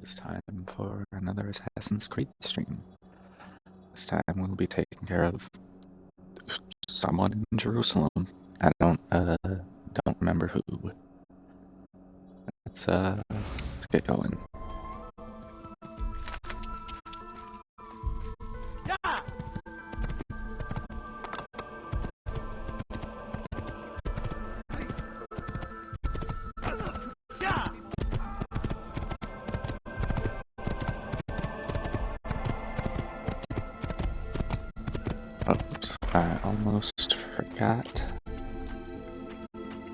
It's time for another Assassin's Creed stream. This time we'll be taking care of someone in Jerusalem. I don't remember who. Let's get going. Oops, I almost forgot.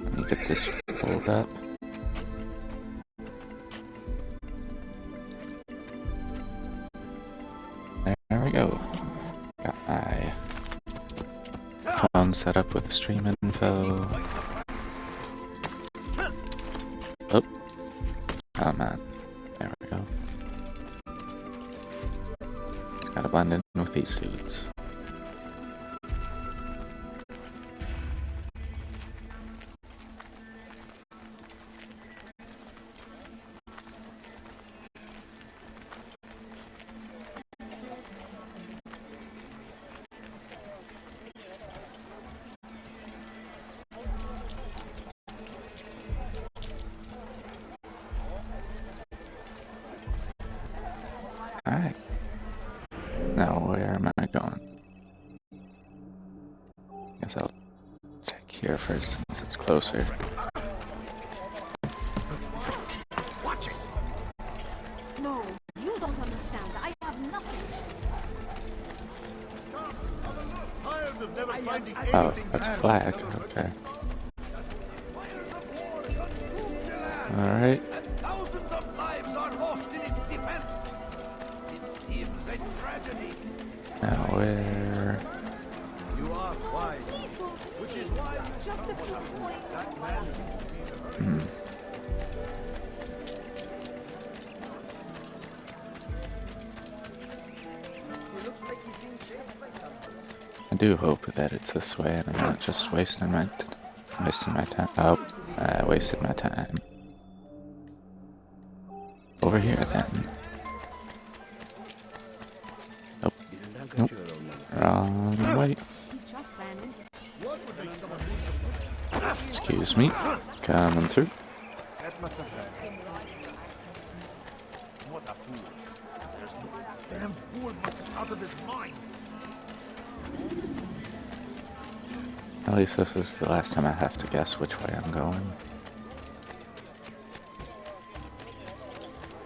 Let me get this pulled up. There we go. Got my phone set up with stream info. Oh man. There we go. Gotta blend in with these dudes. Alright. Now where am I going? Guess I'll check here first since it's closer. No, you don't understand. I have nothing. Oh, that's a flag. Okay. Alright. Thousands of lives are lost in its defense. It seems a tragedy. Now where? You are wise, which is why Just a few points. that man He looks like he's being chased by someone. I do hope that it's this way and I'm not just wasting my time. Oh, I wasted my time. Over here then. Nope. Nope. Wrong way. Just landing. Excuse me. Coming through. That must have been. What a fool. There's no damn fool must be out of his mind. At least this is the last time I have to guess which way I'm going.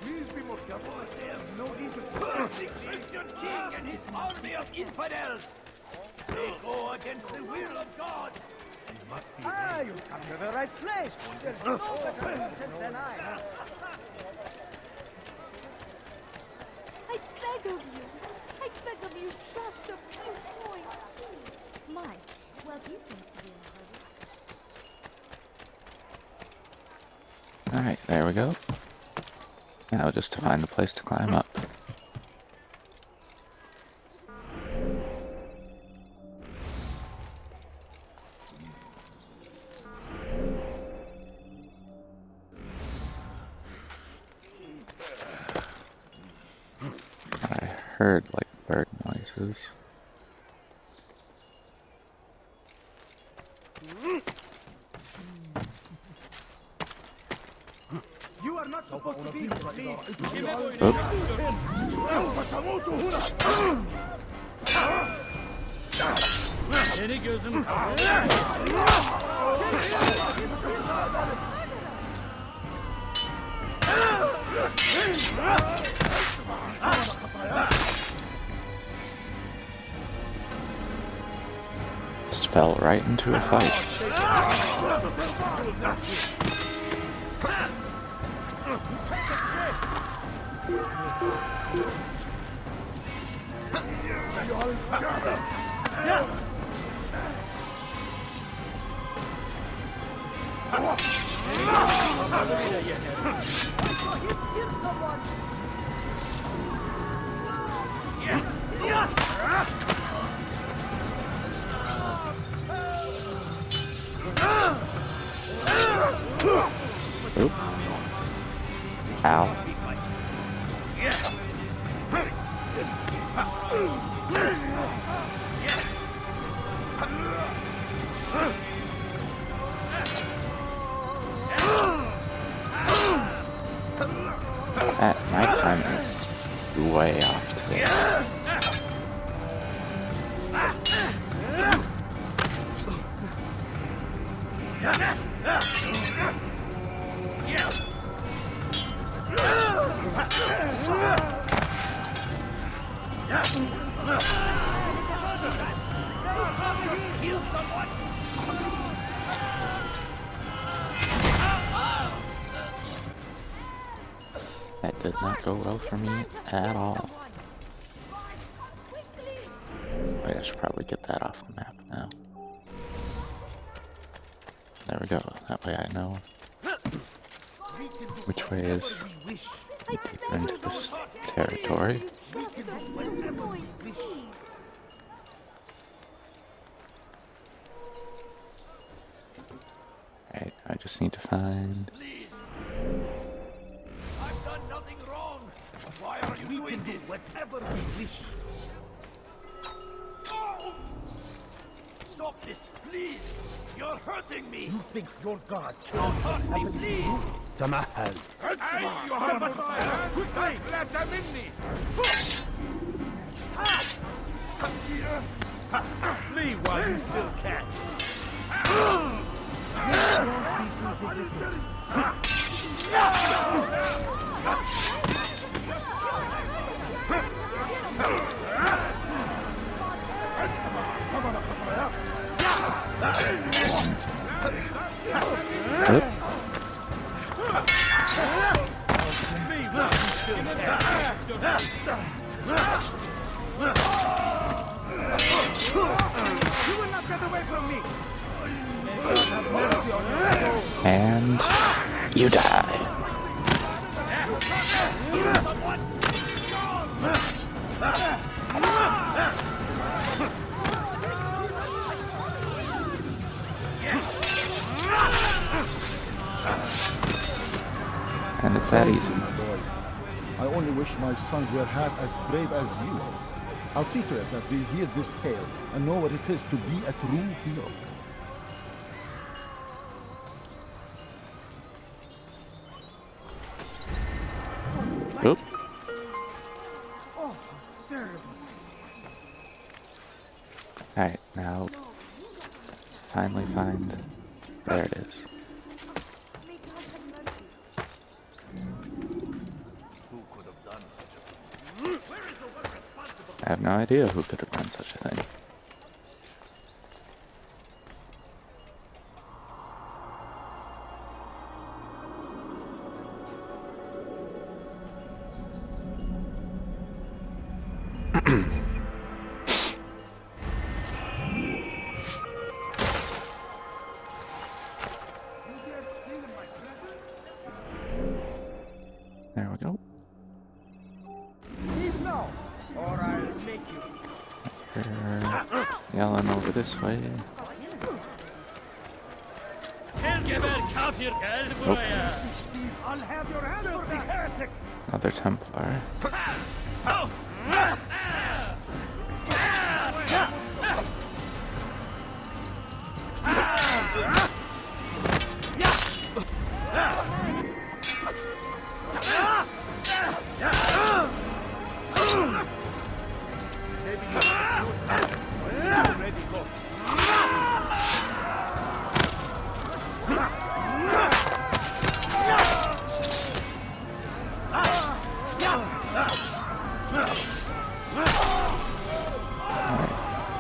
Please be more careful. They have no reason to the Christian king and his army of infidels. They go against the will of God. It must be You've come to the right place. There's no better agent than I. I beg of you. I beg of you just a few points. My, well, you seem to be in a hurry. Alright, there we go. Now just to find a place to climb up. I heard like bird noises. You are not supposed to be with me. Just fell right into a fight. Ow. My time is way off today. Kill someone! That did not go well for me at all. Wait, I should probably get that off the map now. There we go. That way I know which way is deeper into this territory. Right, I just need to find... Please! I've done nothing wrong! Why are you doing this? Whatever we wish. Stop this, please! You're hurting me! You think your God Don't hurt me, please! تمهل. Let them in me! Flee while you still can. Oop. You will not get away from me. And you die. And it's that easy. I only wish my sons were half as brave as you. I'll see to it that they hear this tale and know what it is to be a true hero. Oop. Alright, now finally find... There it is. Who could have done such a thing? Where is the one responsible? I have no idea who could have done such a thing. There we go. Leave now, or I'll make you. You're yelling over this way. I'll have your hand for that. Heretic. Another Templar.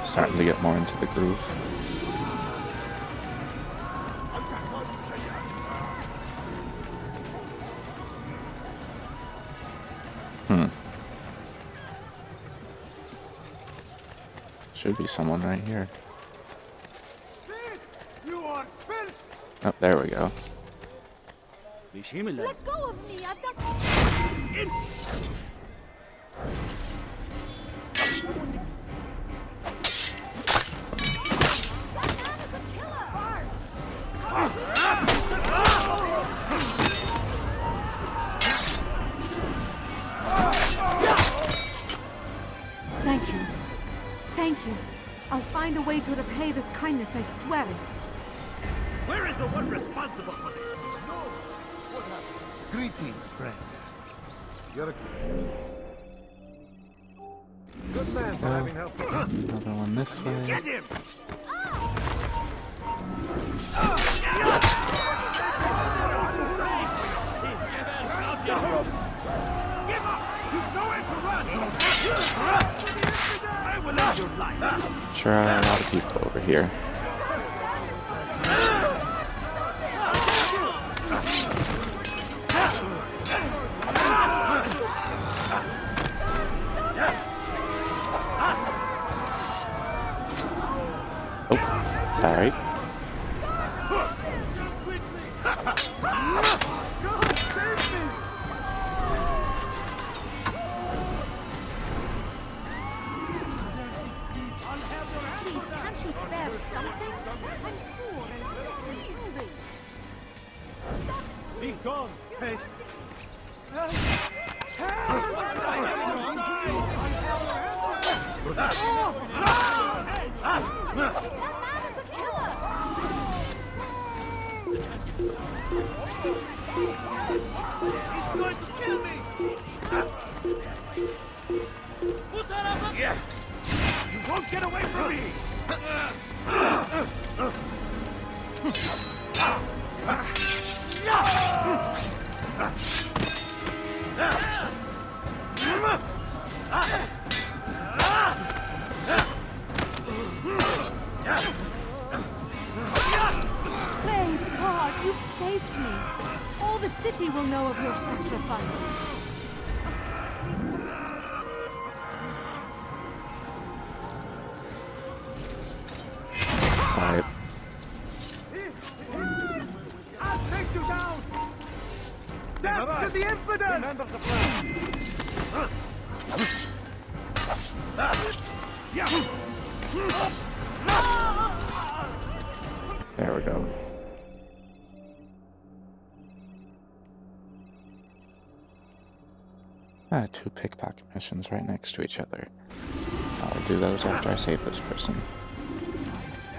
Starting to get more into the groove. Should be someone right here. You are filth. Oh, there we go. Let go of me! I've got Thank Thank you. I'll find a way to repay this kindness, I swear it. Where is the one responsible for this? Greetings, friend. You're a good man for having helped us. Another one this way. Get him! Give up! You've nowhere to run! I will end your life! Sure are a lot of people over here. Oh, sorry. Please, can't you spare something? I'm poor and hungry. Be gone, pest! That man is a killer! He's going to kill me! Yes! You won't get away from me! Praise God, you've saved me. All the city will know of your sacrifice. Alright. I'll take you down! Death to the infidel! Remember the plan. There we go. Two pickpocket missions right next to each other. I'll do those after I save this person.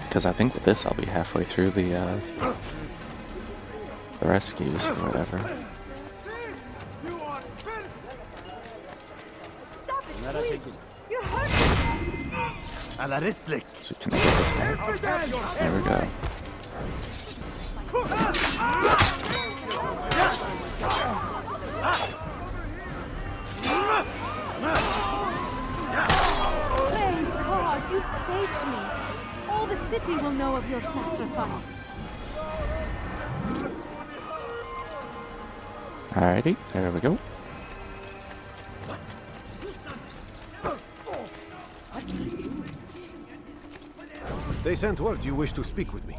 Because I think with this I'll be halfway through the rescues or whatever. You are finished! Stop it, please! You're hurting me! على رسلك! So can I get this guy? There we go. Praise God, you've saved me. All the city will know of your sacrifice. Alrighty, there we go. They sent word you wish to speak with me.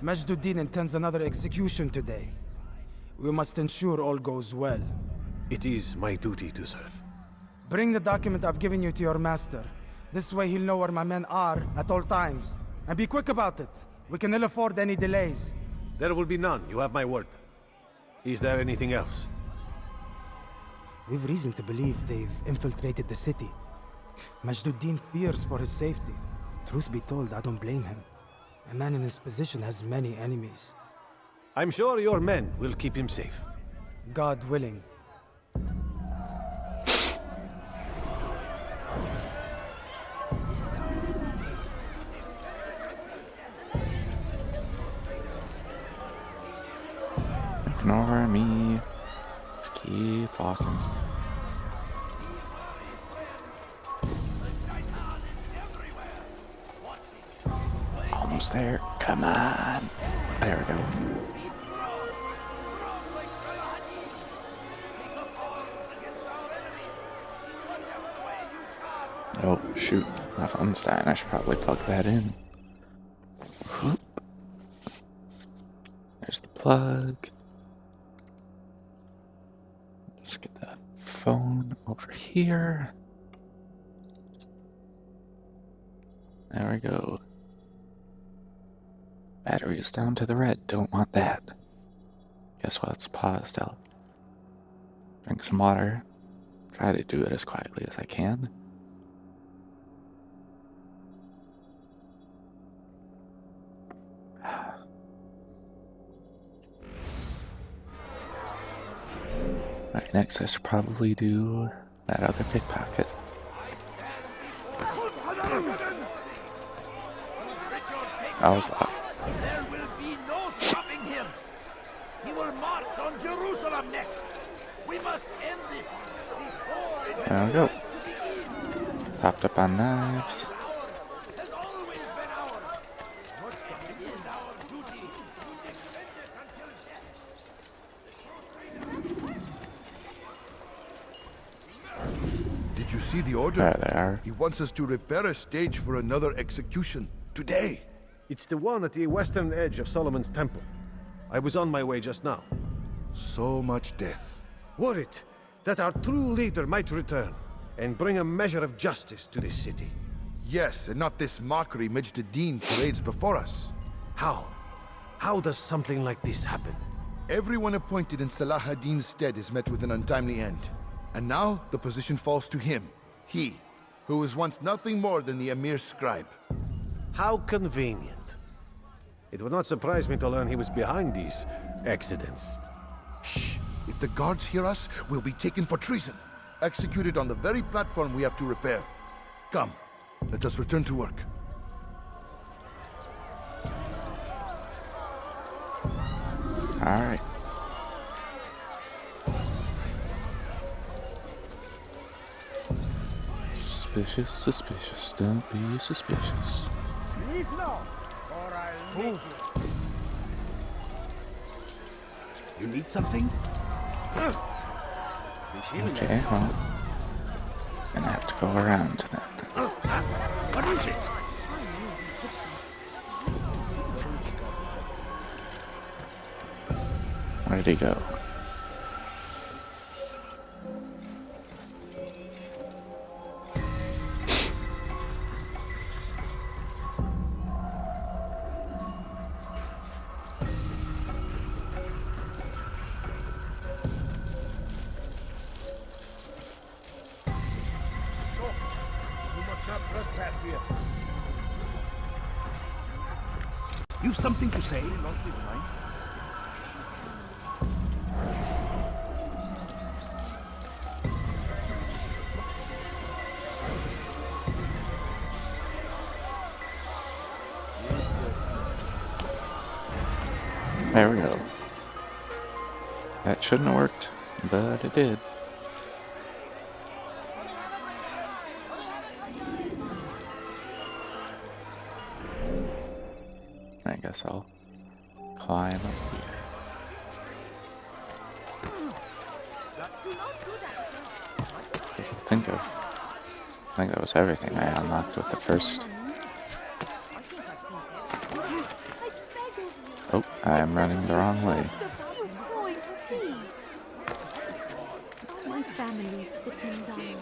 Majduddin intends another execution today. We must ensure all goes well. It is my duty to serve. Bring the document I've given you to your master. This way he'll know where my men are at all times. And be quick about it. We can ill afford any delays. There will be none, you have my word. Is there anything else? We've reason to believe they've infiltrated the city. Majduddin fears for his safety. Truth be told, I don't blame him. A man in his position has many enemies. I'm sure your men will keep him safe. God willing. Ignore me. Let's keep walking. Almost there. Come on. There we go. Oh, shoot. My phone's dying. I should probably plug that in. Whoop. There's the plug. Let's get the phone over here. There we go. Battery's down to the red. Don't want that. Guess what? It's paused. I'll drink some water. Try to do it as quietly as I can. Alright, next I should probably do that other pickpocket. I was like, There will be no stopping him. He will march on Jerusalem next. We must end this before it there we go. begins. Topped up on knives. Has always been ours. It is our duty to defend it until death. Did you see the order? There they are. He wants us to repair a stage for another execution. Today. It's the one at the western edge of Solomon's Temple. I was on my way just now. So much death. Worried that our true leader might return and bring a measure of justice to this city. Yes, and not this mockery Majd ad-Din parades before us. How? How does something like this happen? Everyone appointed in Salah ad-Din's stead is met with an untimely end. And now the position falls to him. He, who was once nothing more than the Emir's scribe. How convenient. It would not surprise me to learn he was behind these accidents. Shh! If the guards hear us, we'll be taken for treason. Executed on the very platform we have to repair. Come, let us return to work. Alright. Suspicious, suspicious. Don't be suspicious. Leave now, or I'll make you. You need something? Okay, well. Gonna have to go around then. What is it? Where did he go? You've something to say? There we go. That shouldn't have worked, but it did. I guess I'll climb up here. If you think of, I think that was everything I unlocked with the first. Oh, I'm running the wrong way. My family's sick and dying.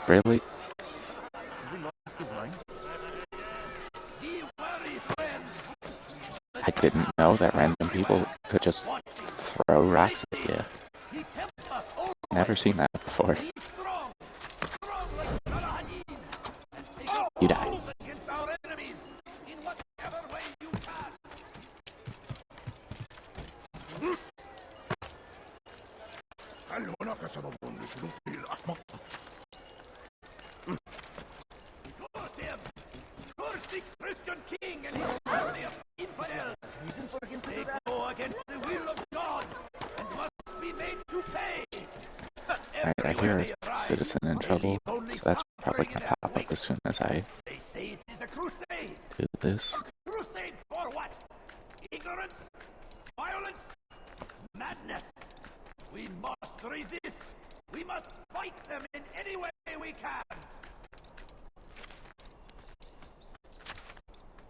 Really? I didn't know that random people could just throw rocks at you. Never seen that before. You died. Curse the Christian king and his army of infidels. They go against the will of God and must be made to pay. Alright, I hear a citizen in trouble, so that's probably gonna pop up as soon as I They say it is a crusade. do this. Crusade for what? Ignorance? Violence? Madness? We must resist. We must fight them in any way we can.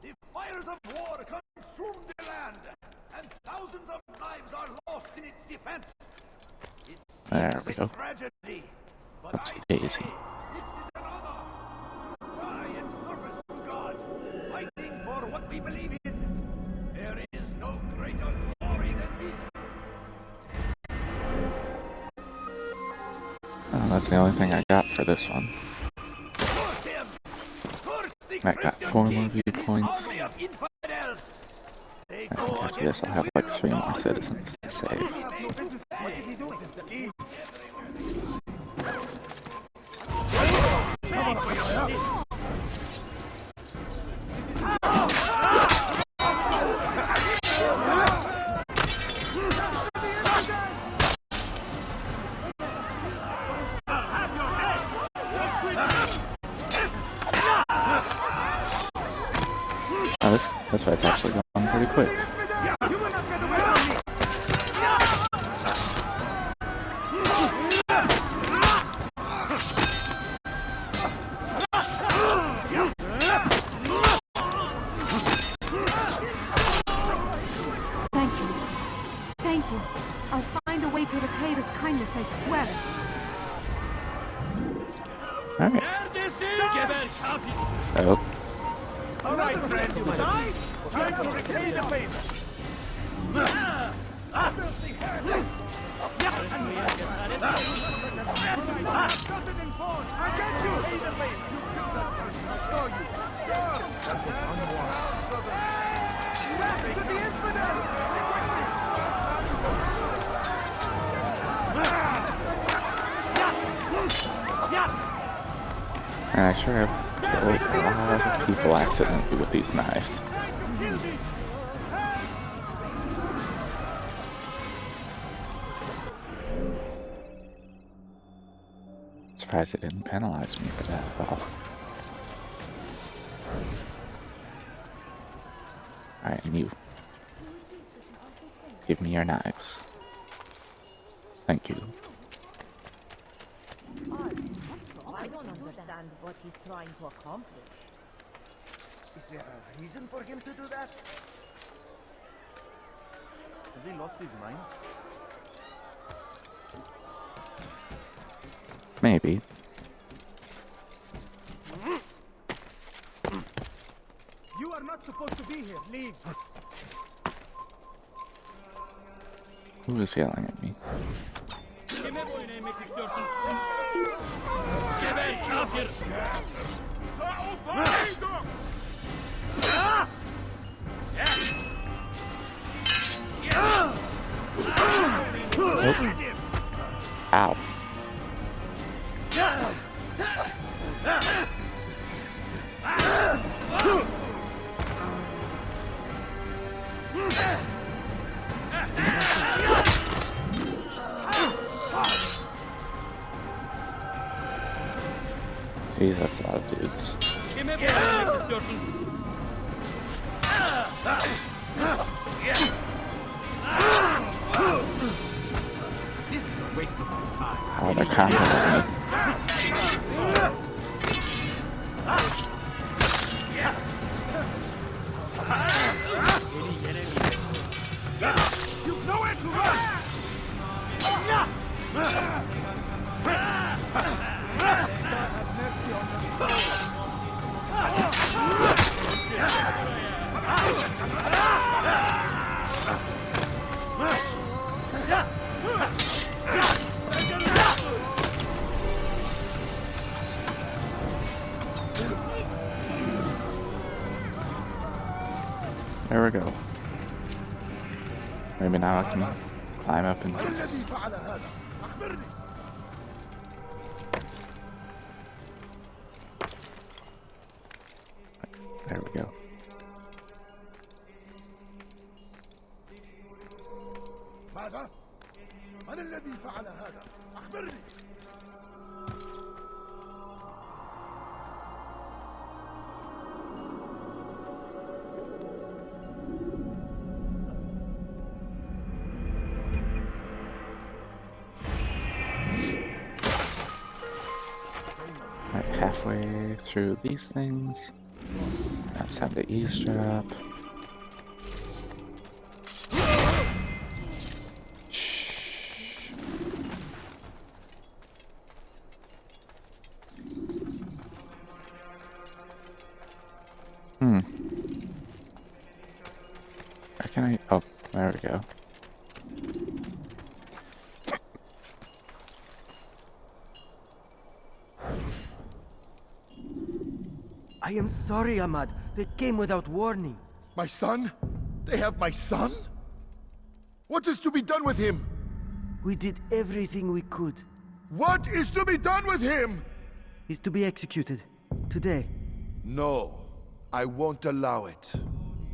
The fires of war consume the land, and thousands of lives are lost in its defense. It There seems we a go. tragedy, but Oopsie I daisy. say this is an honor. Try and service to God, fighting for what we believe in. There is no greater glory than this. Oh, that's the only thing I got for this one. Curse him! Curse the I got Christian 4 more king and his viewpoints. army of infidels. After this, I'll have like 3 more citizens to save. Oh, that's why it's actually going pretty quick. Thank you. Thank you. I'll find a way to repay this kindness, I swear. Alright. Oh. All right, friend, you must try to repay the favor. I sure have killed a lot of people accidentally with these knives. Surprised it didn't penalize me for that at all. Alright, and you. Give me your knives. Thank you. I don't understand what he's trying to accomplish. Is there a reason for him to do that? Has he lost his mind? Maybe. You are not supposed to be here. Leave. Who is yelling at me? Ow. Jeez, that's a lot of dudes. How they're complimenting me. You've nowhere to run! There we go. Maybe now I can climb up and do this. There we go. ماذا؟ من الذي فعل هذا؟ أخبرني. Right, halfway through these things. Now it's time to eavesdrop. Shh. Where can I? Oh, there we go. I am sorry, Ahmad. They came without warning. My son? They have my son? What is to be done with him? We did everything we could. What is to be done with him? He's to be executed. Today. No, I won't allow it.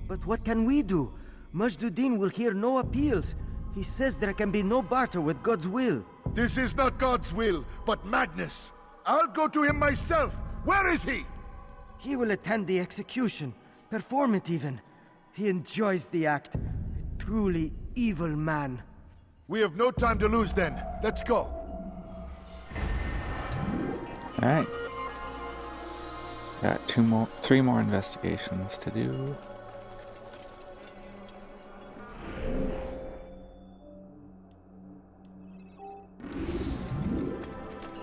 But what can we do? Majduddin will hear no appeals. He says there can be no barter with God's will. This is not God's will, but madness. I'll go to him myself. Where is he? He will attend the execution. Perform it even. He enjoys the act. A truly evil man. We have no time to lose then. Let's go. Alright. Got three more investigations to do.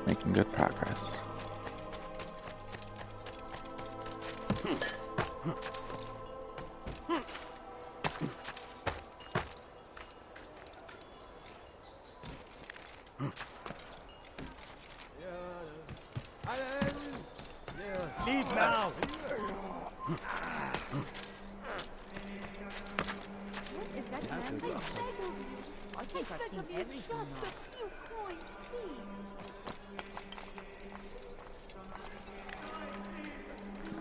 Making good progress. Leave now! What is that man? I think I've seen everything Just now. a few coins, please.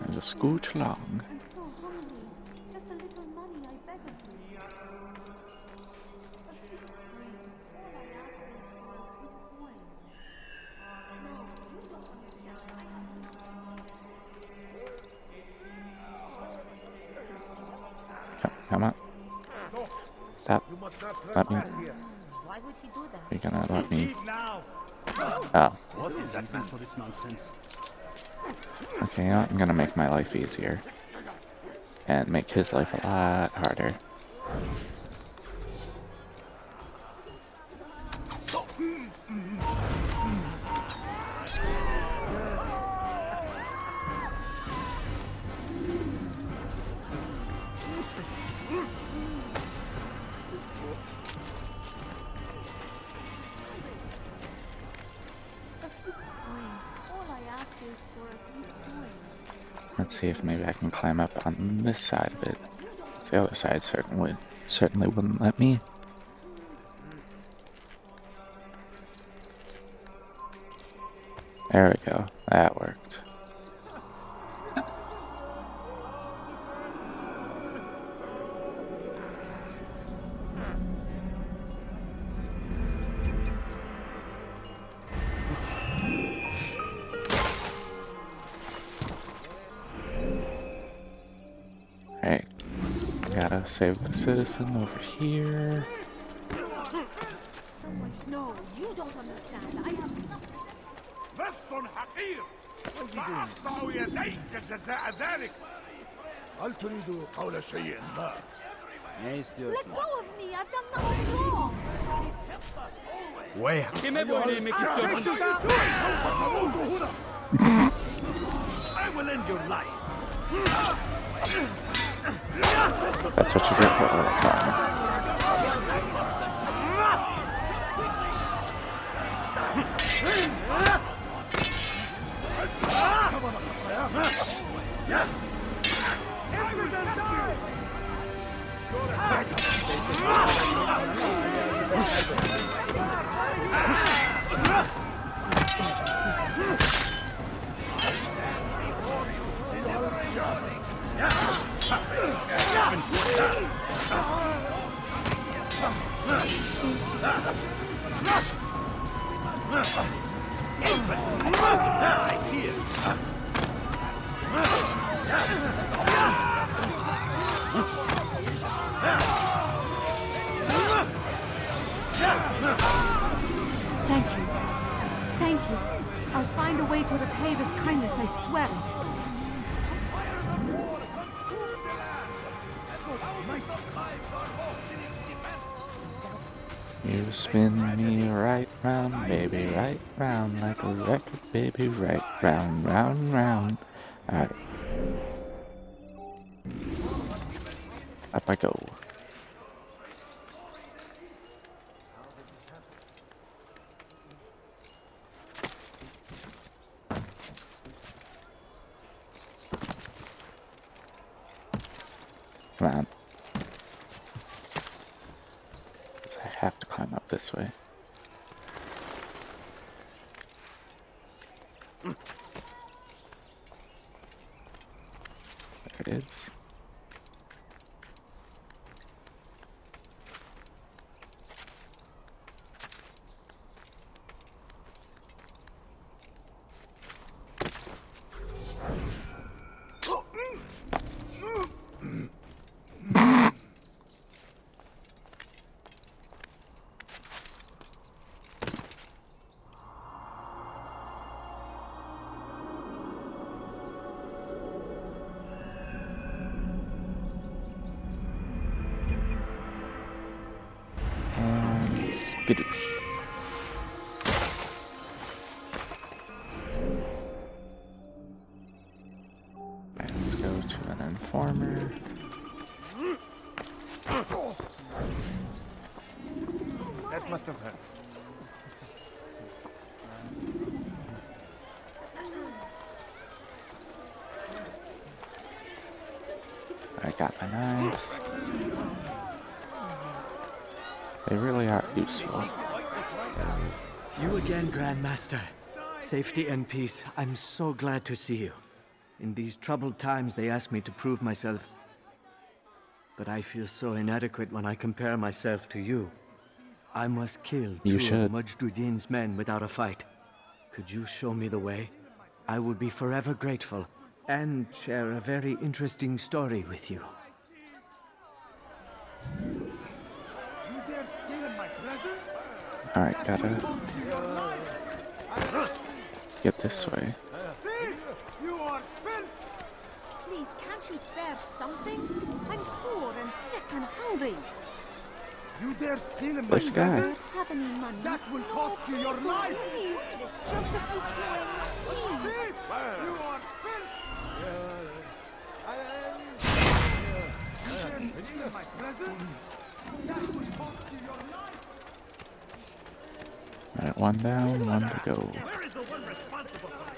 And just scooch along. I'm so hungry. Just a little money, I beg of you. A few coins. All I ask is for a few coins. No, you don't understand. I have nothing. Come on. Stop. Let me. Why would he do that? You're gonna let me. Leave now! Oh. What is that man? For this nonsense. Okay, you know what? I'm gonna make my life easier. And make his life a lot harder. All I ask is for a few coins. Let's see if maybe I can climb up on this side of it. The other side certainly wouldn't let me. There we go. That worked. Alright. Gotta save the citizen over here. No, you don't understand. I have nothing. بس حقير! سأقطع يديك جزاء ذلك! هل تريد قول شيء ما؟ Let go of me. I've done nothing wrong. Where? I will end your life! That's what you get for that. Thank you. Thank you. I'll find a way to repay this kindness, I swear it. You spin me right round, baby, right round, like a record, baby, right round, round, round. Alright. Up I go. Come on. I have to climb up this way. There it is. Skadoosh. Let's go to an informer. That must have hurt. I got my knives. They really are useful. You again, Grandmaster. Safety and peace. I'm so glad to see you. In these troubled times, they asked me to prove myself. But I feel so inadequate when I compare myself to you. I must kill two of Majduddin's men without a fight. Could you show me the way? I will be forever grateful, and share a very interesting story with you. Alright, gotta get this way. Please, can't you spare something? I'm poor and sick and hungry. You dare steal my This guy. Don't have any money. That will cost you your life! Please, just a few coins. Please. You are filth! You dare steal my present? That will cost you your life! Alright, one down, one to go. Where is the one responsible for it?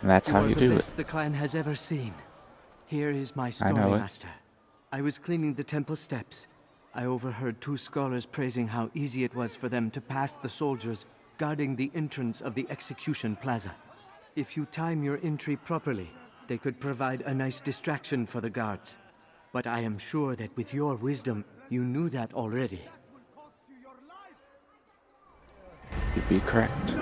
And that's how you do it. The clan has ever seen. Here is my story, know it. Master. I was cleaning the temple steps. I overheard two scholars praising how easy it was for them to pass the soldiers guarding the entrance of the execution plaza. If you time your entry properly, they could provide a nice distraction for the guards. But I am sure that with your wisdom, you knew that already. You'd be correct.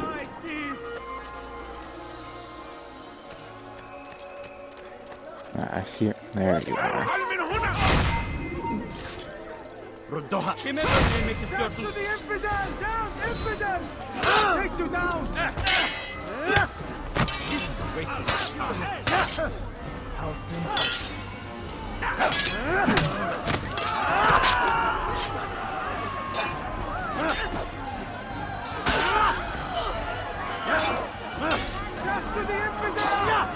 I hear. There you are. Back to the infidel! Down, infidel! Take you down! How simple. Back to the infidel!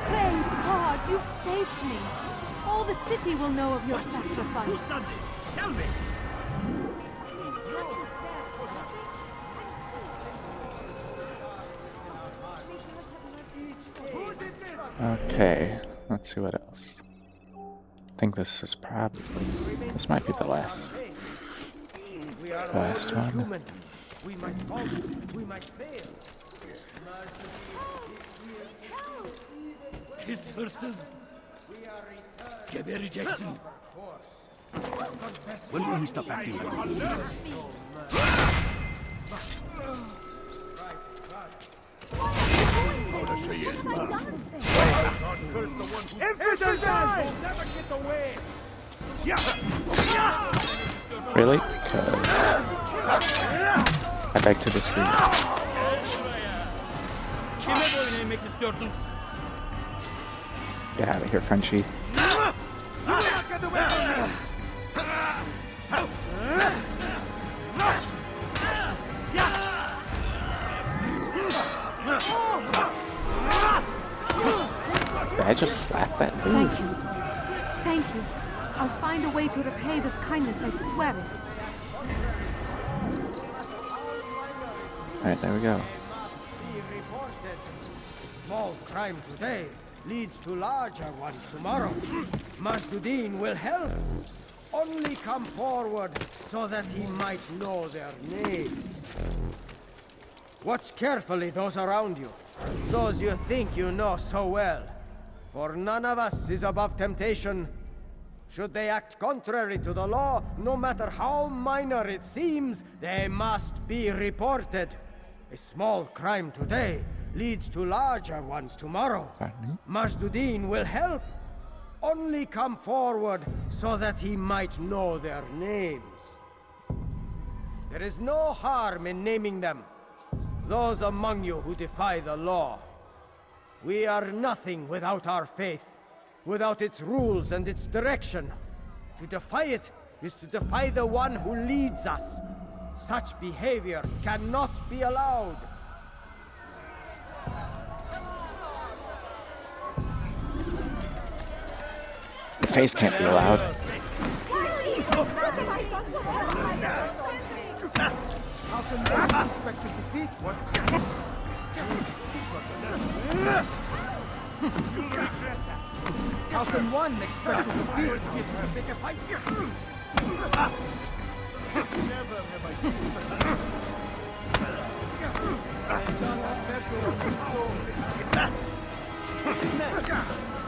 Praise God, you've saved me. All the city will know of your sacrifice. Who's done this? Tell me! Okay, let's see what else. I think this is probably. This might be the last. Last one. We might fall, we might fail. His verses can be rejected. When will we stop acting like Really? Because I beg to disagree. Get out of here, Frenchie. I just slap that dude? Thank you. Thank you. I'll find a way to repay this kindness, I swear it. Alright, there we go. Small crime today leads to larger ones tomorrow. Majduddin will help. Only come forward so that he might know their names. Watch carefully those around you, those you think you know so well. For none of us is above temptation. Should they act contrary to the law, no matter how minor it seems, they must be reported. A small crime today leads to larger ones tomorrow. Majduddin will help. Only come forward so that he might know their names. There is no harm in naming them. Those among you who defy the law. We are nothing without our faith, without its rules and its direction. To defy it is to defy the one who leads us. Such behavior cannot be allowed. The face can't be allowed. How can one expect to defeat what? How can one expect to defeat this big a fight here? Never have I seen such a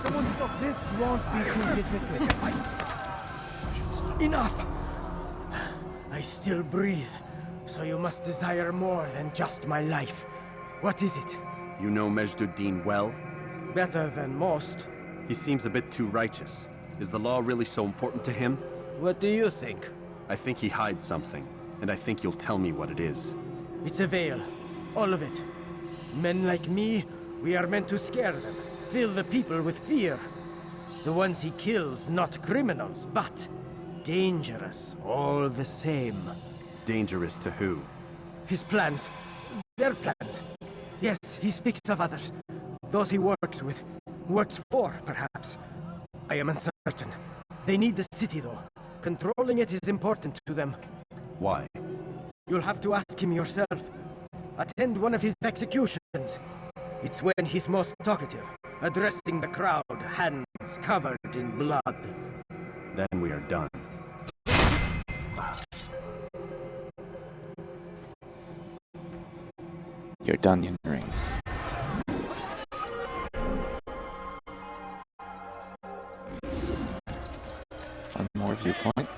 someone stop this won't be too difficult. Enough! I still breathe. So you must desire more than just my life. What is it? You know Majduddin well? Better than most. He seems a bit too righteous. Is the law really so important to him? What do you think? I think he hides something, and I think you'll tell me what it is. It's a veil. All of it. Men like me, we are meant to scare them, fill the people with fear. The ones he kills, not criminals, but dangerous all the same. Dangerous to who? His plans. Their plans. Yes, he speaks of others. Those he works with. Works for, perhaps. I am uncertain. They need the city, though. Controlling it is important to them. Why? You'll have to ask him yourself. Attend one of his executions. It's when he's most talkative, addressing the crowd, hands covered in blood. Then we are done. Your Dunyan rings. One more viewpoint.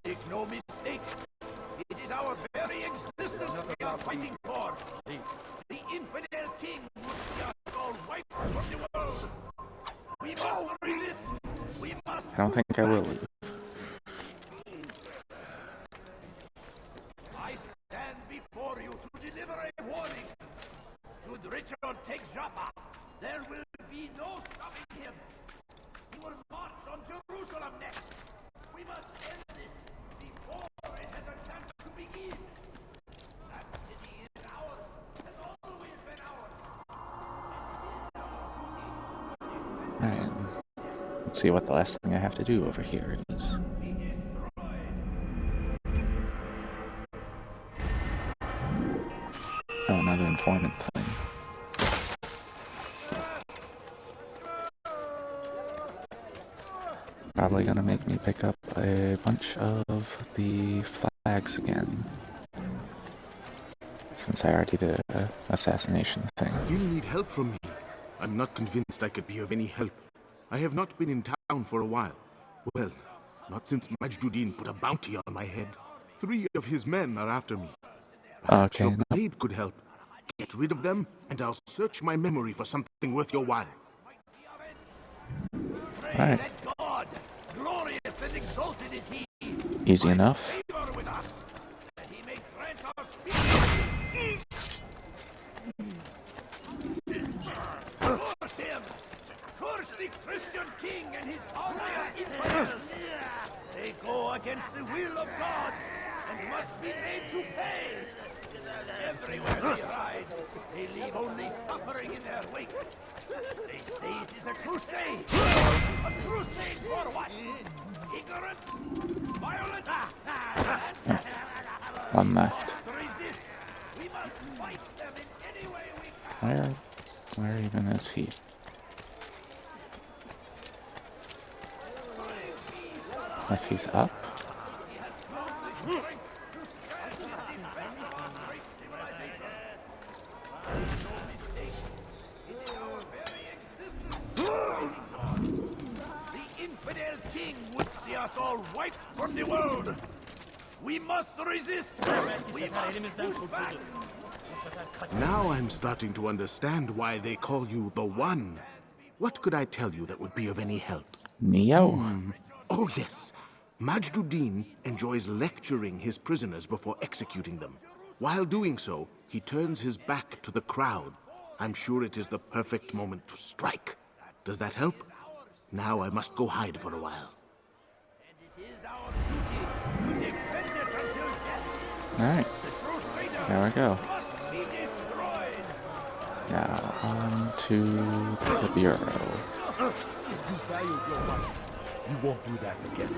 Make no mistake, it is our very existence we are fighting for. The infidel king would see us all wiped from the world. We must resist. We must. I don't think I will leave. I stand before you to deliver a warning. Should Richard take Joppa, there will be no stopping him. He will march on Jerusalem next. We must end this before it has a chance to begin. That city is ours, has always been ours. And it is our duty. Alright. Let's see what the last thing I have to do over here is. Oh, another informant thing. Probably gonna make me pick up a bunch of the flags again. Since I already did an assassination thing. Still need help from me. I'm not convinced I could be of any help. I have not been in town for a while. Well, not since Majduddin put a bounty on my head. 3 of his men are after me. Perhaps Okay. your blade could help. Get rid of them, and I'll search my memory for something worth your while. Alright. God, glorious and exalted is he. Easy enough. Favor with us, that he may grant our speech. Curse him! Curse the Christian king and his army of infidels! They go against the will of God, and must be made to pay. Everywhere they ride, they leave only suffering in their wake. They say it is a crusade. A crusade for what? Ignorance? Violence? One left. Resist. We must fight them in any way we can. Where even is he? Unless he's up? The infidel king would see us all wiped from the world. We must resist. We must push back. Now I'm starting to understand why they call you the One. What could I tell you that would be of any help? Neo. Oh yes. Majduddin enjoys lecturing his prisoners before executing them. While doing so, he turns his back to the crowd. I'm sure it is the perfect moment to strike. Does that help? Now I must go hide for a while. Alright. There we go. Now, on to the bureau. If you value your life, you won't do that again.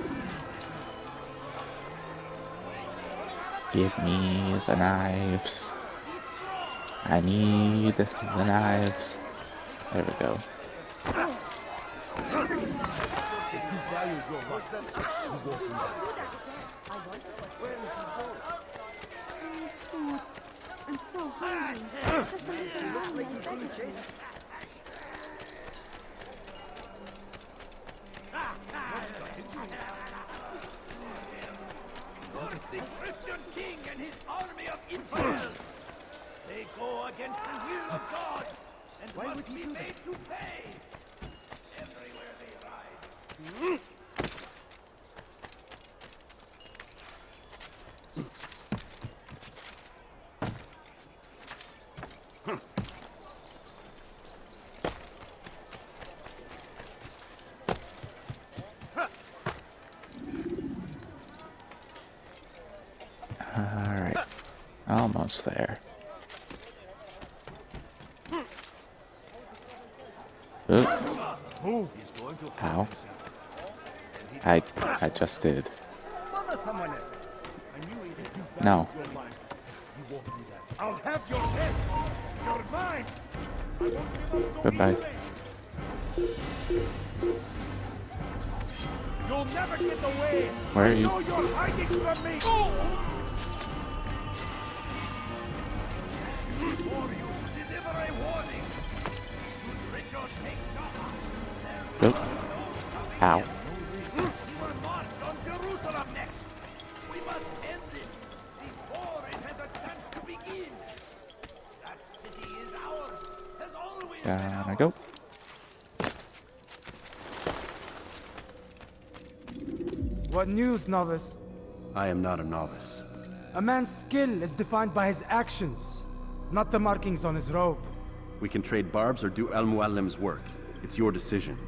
Give me the knives. I need the knives. There we go. If you value your life, you won't do that. Where is he going? I'm so hungry. Just a little like he's going to chase. The Christian king and his army of infidels. They go against the will of God and must be made to pay. Everywhere they ride. Alright. Almost there. Oop. Ow. I just did. No. I'll have your head. You're mine. Goodbye. You'll never get away. Where are you? I know you're hiding from me. Before you deliver a warning. Should Richard take Jaffa, Oop. Ow. he will march on Jerusalem next. We must end it before it has a chance to begin. That city is ours. Has always been Down I ours. go. What news, novice? I am not a novice. A man's skill is defined by his actions, not the markings on his robe. We can trade barbs or do Al-Muallim's work. It's your decision.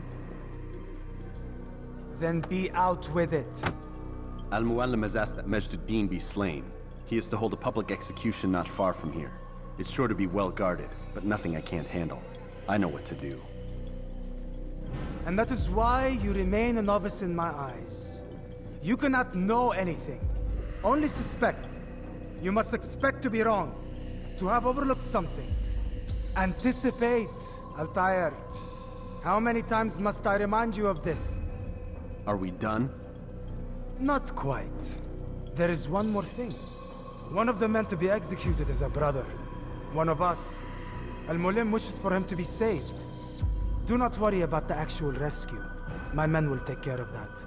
Then be out with it. Al-Muallim has asked that Majduddin be slain. He is to hold a public execution not far from here. It's sure to be well guarded, but nothing I can't handle. I know what to do. And that is why you remain a novice in my eyes. You cannot know anything, only suspect. You must expect to be wrong, to have overlooked something. Anticipate, Altair. How many times must I remind you of this? Are we done? Not quite. There is one more thing. One of the men to be executed is a brother. One of us. Al-Mulim wishes for him to be saved. Do not worry about the actual rescue. My men will take care of that.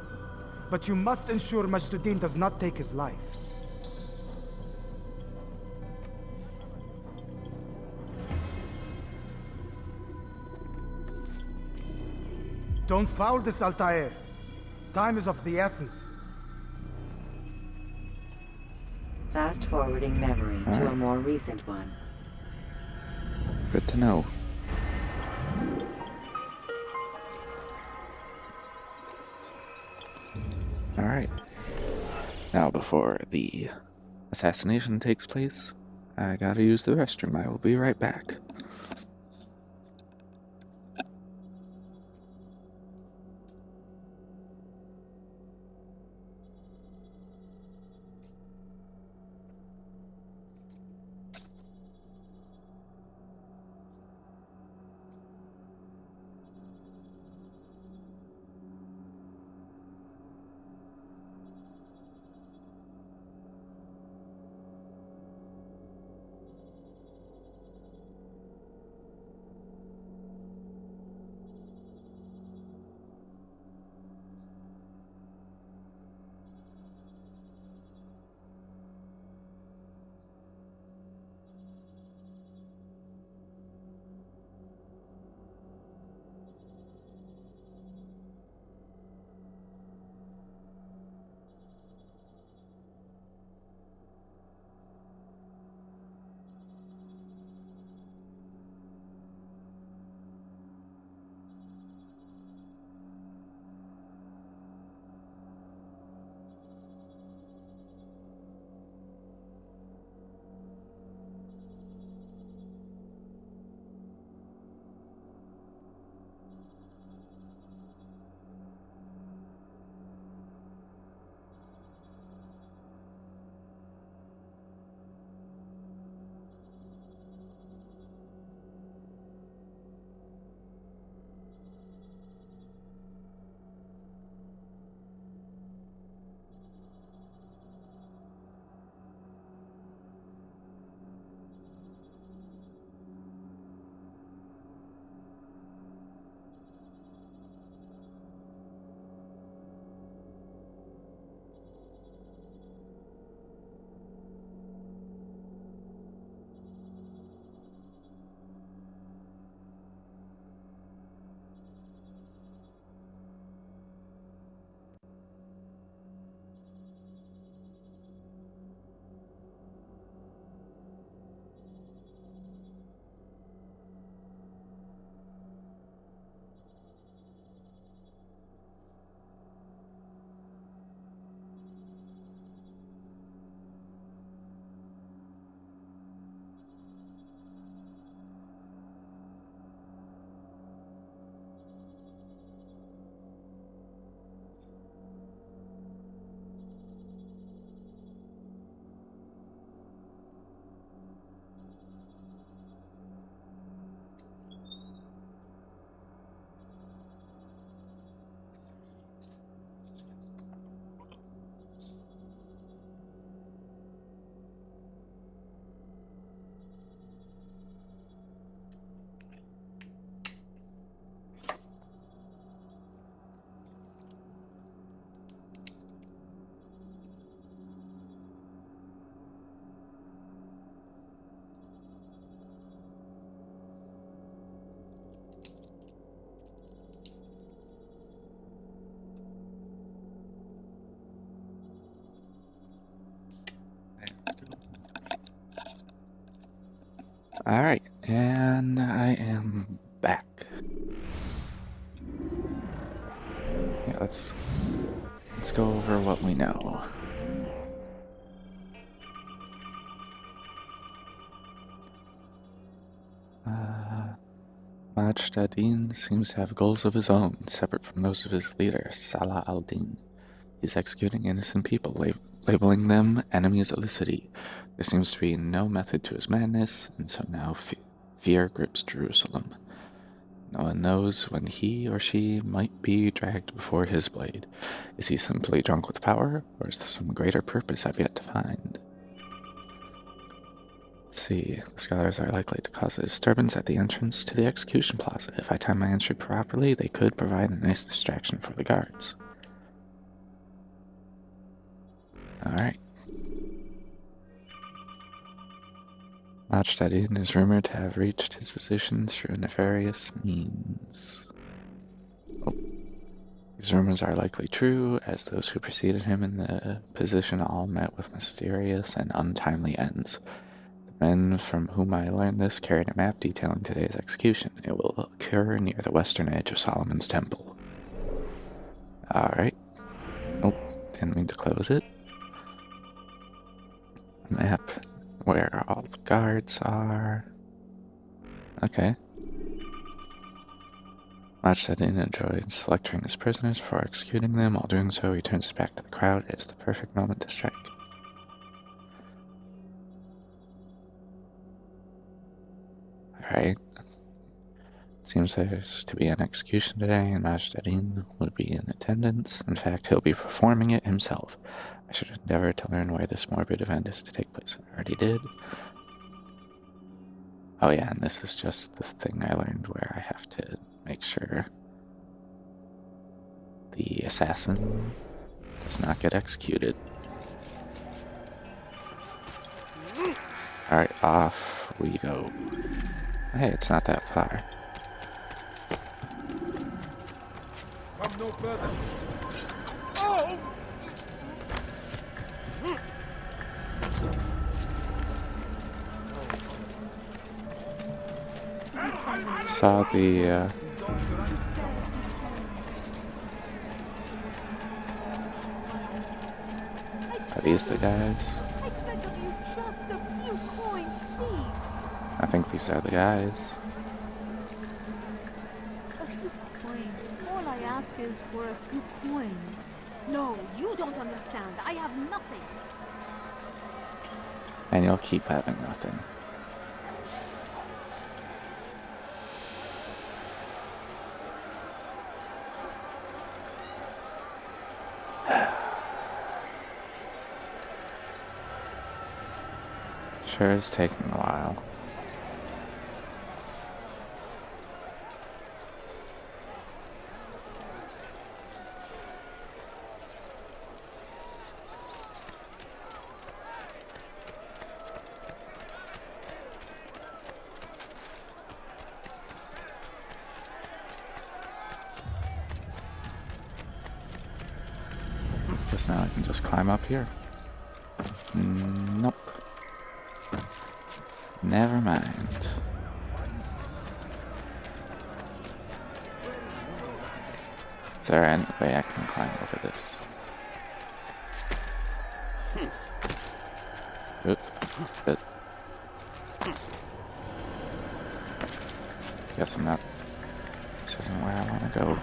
But you must ensure Majduddin does not take his life. Don't foul this, Altair. Time is of the essence. Fast-forwarding memory to a more recent one. Good to know. Alright. Now before the assassination takes place, I gotta use the restroom. I will be right back. Alright, and I am back. Yeah, let's go over what we know. Majd ad-Din seems to have goals of his own, separate from those of his leader, Salah al-Din. He's executing innocent people, labeling them enemies of the city. There seems to be no method to his madness, and so now fear grips Jerusalem. No one knows when he or she might be dragged before his blade. Is he simply drunk with power, or is there some greater purpose I've yet to find? Let's see, the scholars are likely to cause a disturbance at the entrance to the execution plaza. If I time my entry properly, they could provide a nice distraction for the guards. Alright. Majd ad-Din is rumored to have reached his position through nefarious means. Oh. These rumors are likely true, as those who preceded him in the position all met with mysterious and untimely ends. The men from whom I learned this carried a map detailing today's execution. It will occur near the western edge of Solomon's Temple. Alright. Oh, didn't mean to close it. guards are. Okay. Majduddin enjoyed selecting his prisoners before executing them. While doing so, he turns his back to the crowd. It is the perfect moment to strike. Alright. Seems there's to be an execution today, and Majduddin would be in attendance. In fact, he'll be performing it himself. I should endeavor to learn where this morbid event is to take place. I already did. Oh yeah, and this is just the thing I learned where I have to make sure the assassin does not get executed. Alright, off we go. Hey, it's not that far. Come no further. Oh! Saw the, Are these the guys? I beg of you, just a few coins, please. I think these are the guys. A few coins. All I ask is for a few coins. No, you don't understand. I have nothing. And you'll keep having nothing. Sure is taking a while. Guess now I can just climb up here. Nope. Never mind. Is there any way I can climb over this? Oop. Good. Guess I'm not. This isn't where I want to go.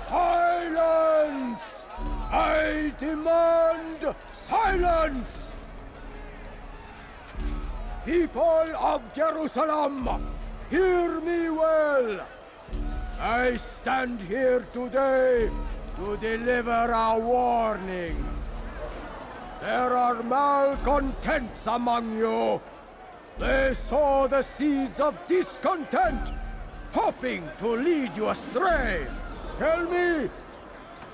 Silence! I demand silence! People of Jerusalem, hear me well. I stand here today to deliver a warning. There are malcontents among you. They sow the seeds of discontent, hoping to lead you astray. Tell me,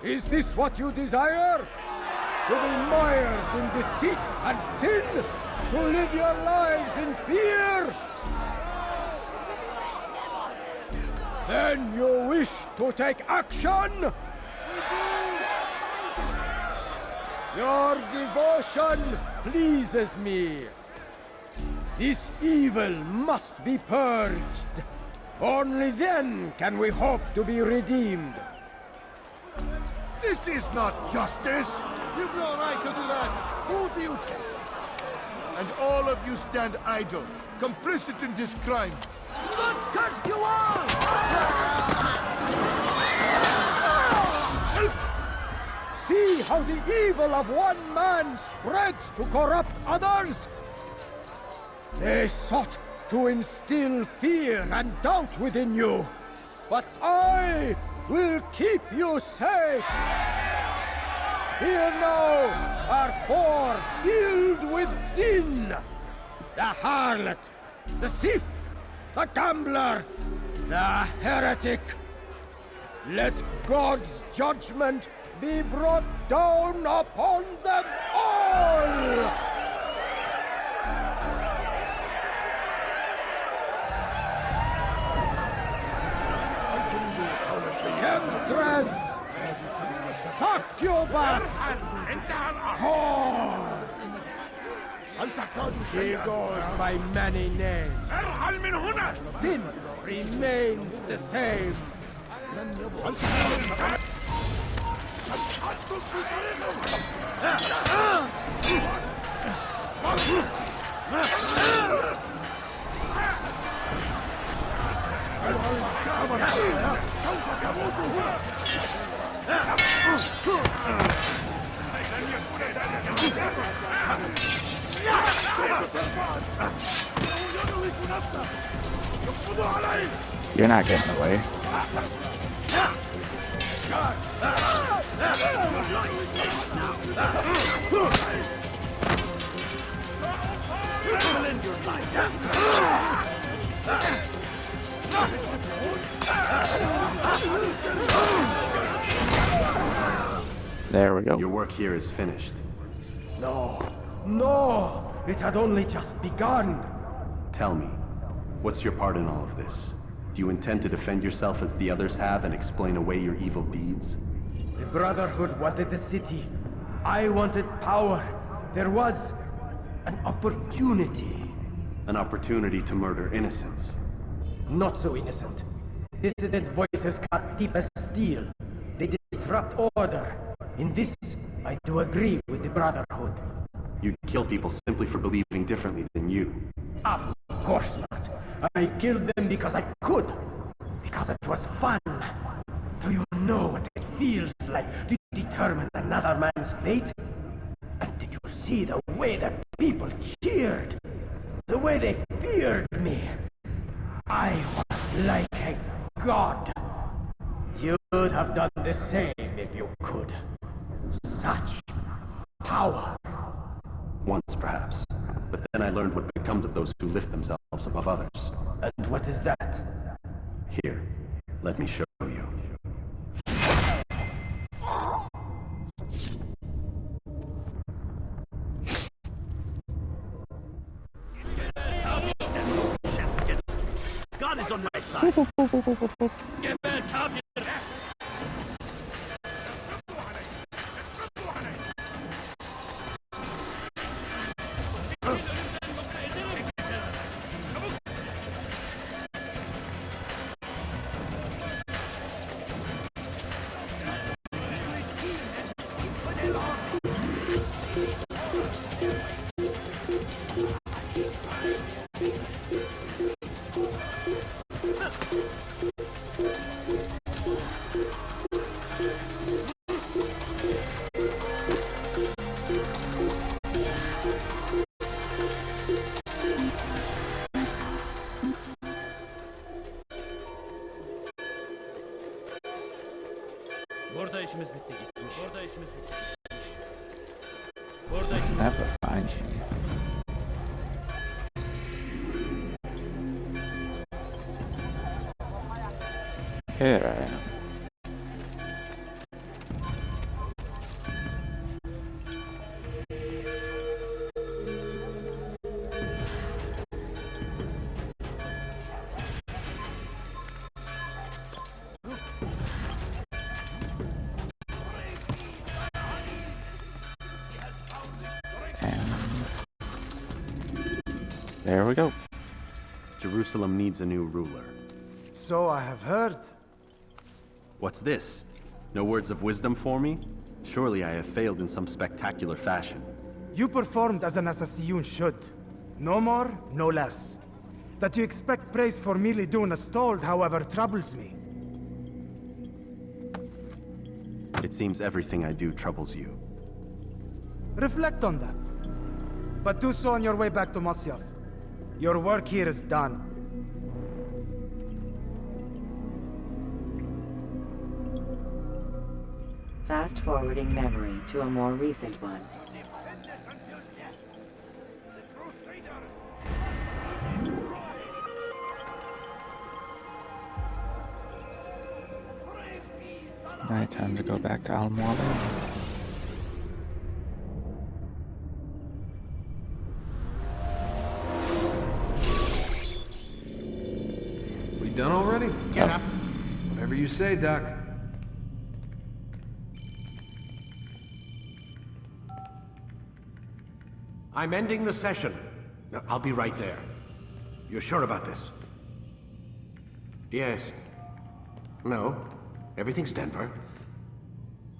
is this what you desire? To be mired in deceit and sin? To live your lives in fear? Then you wish to take action? Your devotion pleases me. This evil must be purged. Only then can we hope to be redeemed. This is not justice! You've no right to do that! Who do you think? And all of you stand idle, complicit in this crime. God curse you all! See how the evil of one man spreads to corrupt others? They sought to instill fear and doubt within you, but I will keep you safe. Here now are four filled with sin. The harlot, the thief, the gambler, the heretic. Let God's judgment be brought down upon them all! Temptress! Succubus! Whore! She goes by many names. Sin remains the same. You're not getting away. There we go. Your work here is finished. No, no! It had only just begun. Tell me, what's your part in all of this? Do you intend to defend yourself as the others have and explain away your evil deeds? The Brotherhood wanted the city. I wanted power. There was an opportunity. An opportunity to murder innocents. Not so innocent. Dissident voices cut deep as steel. They disrupt order. In this, I do agree with the Brotherhood. You'd kill people simply for believing differently than you. Of course not. I killed them because I could. Because it was fun. Do you know what it feels like to determine another man's fate? And did you see the way that people cheered? The way they feared me? I was like a god. You'd have done the same if you could. Such power. Once, perhaps. But then I learned what becomes of those who lift themselves above others. And what is that? Here, let me show you. God is on my side. Burada işimiz bitti gitmiş. Burada işimiz bitti. Never find you. Here I am. There we go. Jerusalem needs a new ruler. So I have heard. What's this? No words of wisdom for me? Surely I have failed in some spectacular fashion. You performed as an assassin should. No more, no less. That you expect praise for merely doing as told, however, troubles me. It seems everything I do troubles you. Reflect on that. But do so on your way back to Masyaf. Your work here is done. Fast-forwarding memory to a more recent one. Alright, time to go back to Al Mualim. We done already? Get up. Whatever you say, Doc. I'm ending the session. No, I'll be right there. You're sure about this? Yes. No. Everything's Denver.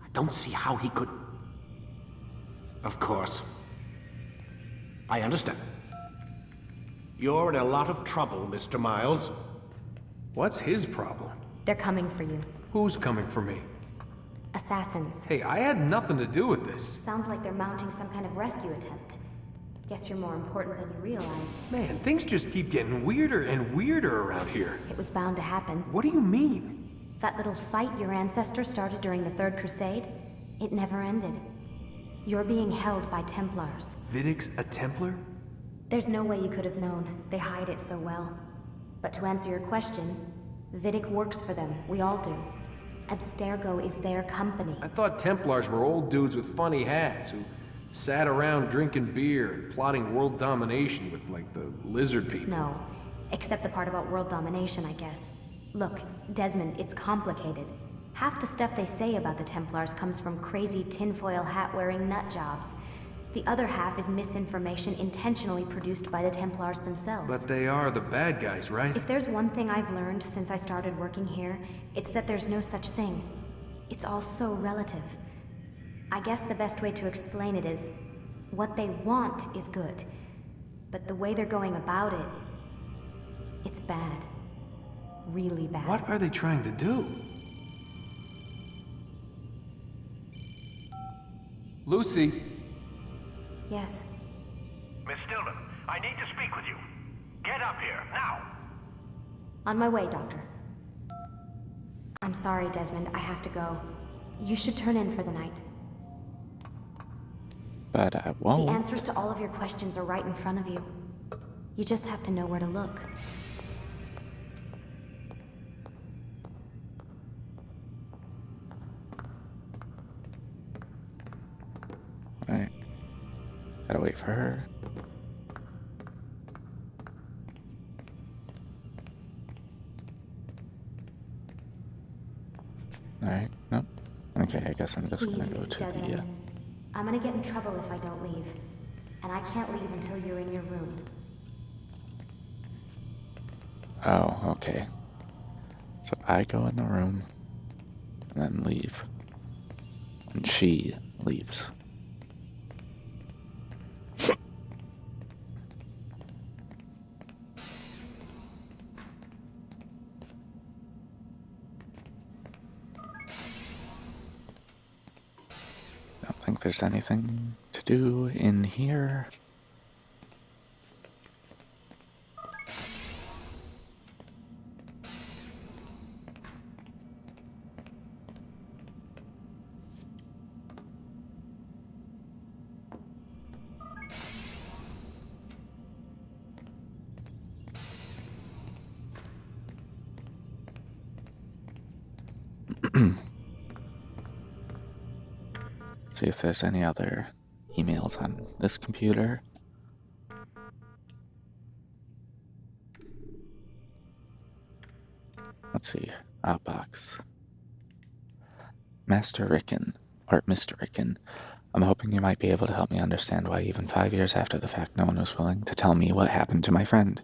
I don't see how he could... Of course. I understand. You're in a lot of trouble, Mr. Miles. What's his problem? They're coming for you. Who's coming for me? Assassins. Hey, I had nothing to do with this. Sounds like they're mounting some kind of rescue attempt. Guess you're more important than you realized. Man, things just keep getting weirder and weirder around here. It was bound to happen. What do you mean? That little fight your ancestors started during the Third Crusade, it never ended. You're being held by Templars. Vidic's a Templar? There's no way you could have known. They hide it so well. But to answer your question, Vidic works for them. We all do. Abstergo is their company. I thought Templars were old dudes with funny hats who sat around drinking beer and plotting world domination with, like, the lizard people. No, except the part about world domination, I guess. Look, Desmond, it's complicated. Half the stuff they say about the Templars comes from crazy tinfoil hat-wearing nut jobs. The other half is misinformation intentionally produced by the Templars themselves. But they are the bad guys, right? If there's one thing I've learned since I started working here, it's that there's no such thing. It's all so relative. I guess the best way to explain it is, what they want is good. But the way they're going about it, it's bad. Really bad. What are they trying to do? Lucy? Yes. Miss Stillman, I need to speak with you. Get up here, now! On my way, Doctor. I'm sorry, Desmond. I have to go. You should turn in for the night. But I won't. The answers to all of your questions are right in front of you. You just have to know where to look. Right. Gotta wait for her. Alright, nope. Okay, I guess I'm just Please, gonna go to Desmond. the... I'm gonna get in trouble if I don't leave. And I can't leave until you're in your room. Oh, okay. So I go in the room and then leave. And she leaves. Don't think there's anything to do in here. See if there's any other emails on this computer. Let's see. Outbox. Master Rickon, or Mr. Rickon, I'm hoping you might be able to help me understand why even 5 years after the fact no one was willing to tell me what happened to my friend.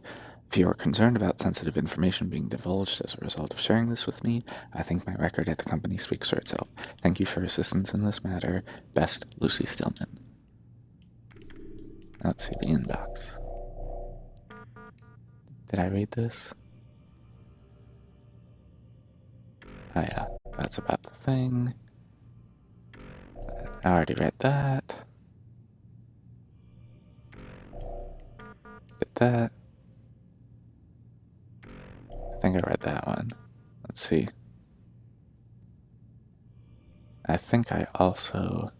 If you are concerned about sensitive information being divulged as a result of sharing this with me, I think my record at the company speaks for itself. Thank you for assistance in this matter. Best, Lucy Stillman. Let's see the inbox. Did I read this? Oh yeah, that's about the thing. I already read that. Get that. I think I read that one. Let's see. I think I also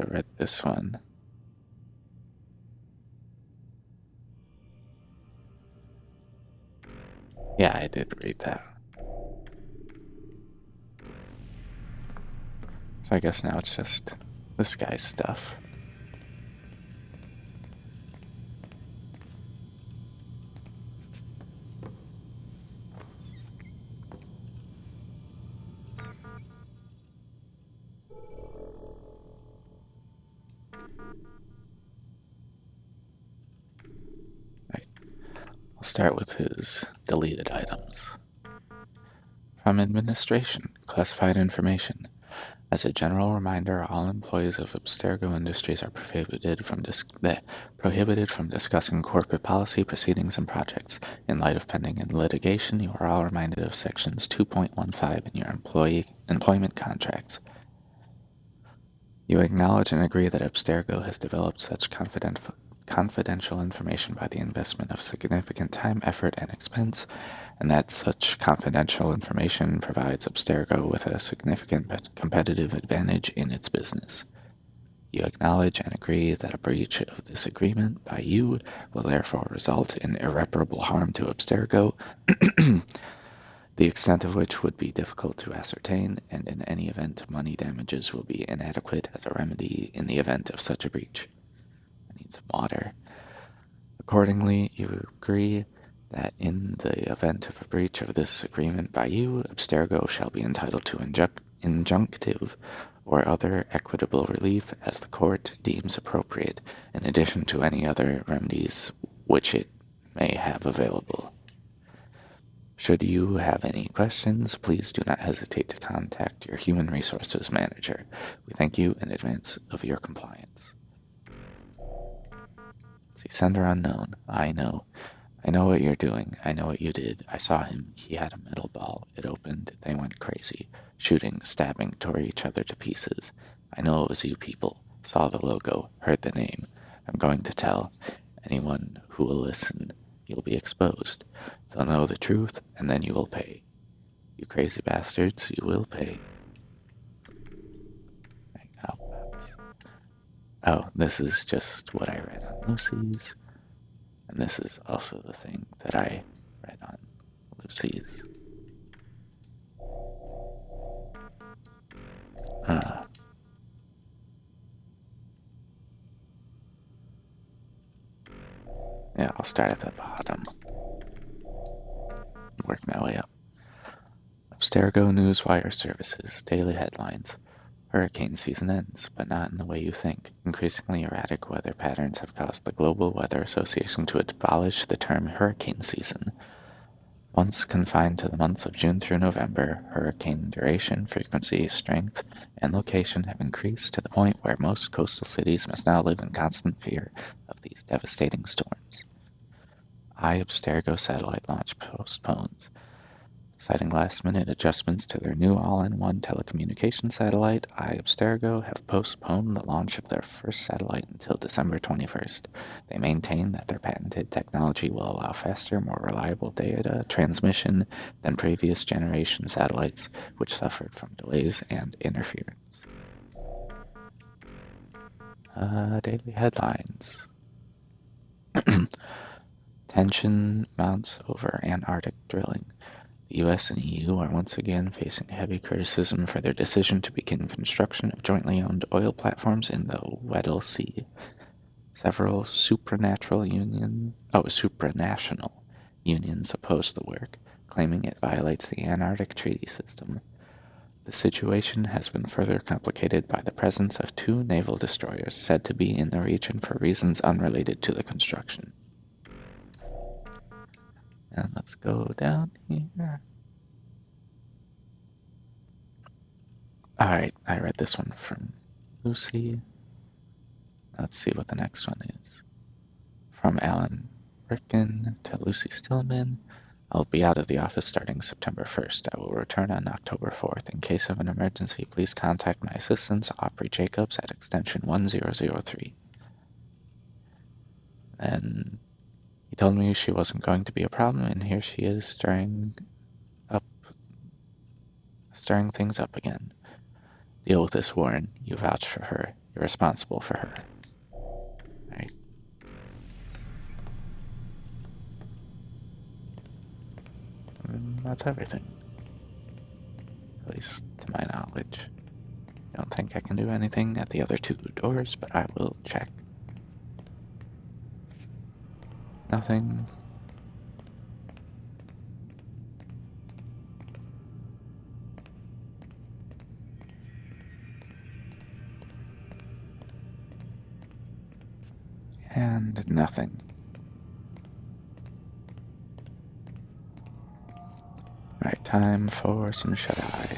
read this one. Yeah, I did read that. So I guess now it's just this guy's stuff. Right. I'll start with his deleted items. From administration, classified information. As a general reminder, all employees of Abstergo Industries are prohibited from discussing corporate policy, proceedings, and projects. In light of pending litigation, you are all reminded of sections 2.15 in your employment contracts. You acknowledge and agree that Abstergo has developed such confidential information by the investment of significant time, effort, and expense, and that such confidential information provides Abstergo with a significant competitive advantage in its business. You acknowledge and agree that a breach of this agreement by you will therefore result in irreparable harm to Abstergo, the extent of which would be difficult to ascertain, and in any event, money damages will be inadequate as a remedy in the event of such a breach. I need some water. Accordingly, you agree that in the event of a breach of this agreement by you, Abstergo shall be entitled to injunctive or other equitable relief as the court deems appropriate, in addition to any other remedies which it may have available. Should you have any questions, please do not hesitate to contact your human resources manager. We thank you in advance of your compliance. See, sender unknown. I know what you're doing. I know what you did. I saw him. He had a metal ball. It opened. They went crazy. Shooting, stabbing, tore each other to pieces. I know it was you people. Saw the logo. Heard the name. I'm going to tell. Anyone who will listen, you'll be exposed. They'll know the truth, and then you will pay. You crazy bastards, you will pay. Right now. Oh, this is just what I read on Lucy's. And this is also the thing that I read on Lucy's. Yeah, I'll start at the bottom. Work my way up. Abstergo Newswire Services, daily headlines. Hurricane season ends, but not in the way you think. Increasingly erratic weather patterns have caused the Global Weather Association to abolish the term hurricane season. Once confined to the months of June through November, hurricane duration, frequency, strength, and location have increased to the point where most coastal cities must now live in constant fear of these devastating storms. Abstergo satellite launch postponed. Citing last-minute adjustments to their new all-in-one telecommunications satellite, Abstergo have postponed the launch of their first satellite until December 21st. They maintain that their patented technology will allow faster, more reliable data transmission than previous generation satellites, which suffered from delays and interference. Daily headlines. Tension mounts over Antarctic drilling. The US and EU are once again facing heavy criticism for their decision to begin construction of jointly owned oil platforms in the Weddell Sea. Several supranational unions oppose the work, claiming it violates the Antarctic Treaty System. The situation has been further complicated by the presence of 2 naval destroyers said to be in the region for reasons unrelated to the construction. And let's go down here. Alright, I read this one from Lucy. Let's see what the next one is. From Alan Rickin to Lucy Stillman. I'll be out of the office starting September 1st. I will return on October 4th. In case of an emergency, please contact my assistants, Aubrey Jacobs, at extension 1003. And he told me she wasn't going to be a problem, and here she is stirring things up again. Deal with this, Warren. You vouch for her. You're responsible for her. Right. And that's everything. At least to my knowledge. Don't think I can do anything at the other two doors, but I will check. Nothing. And nothing. Right, time for some shut-eye.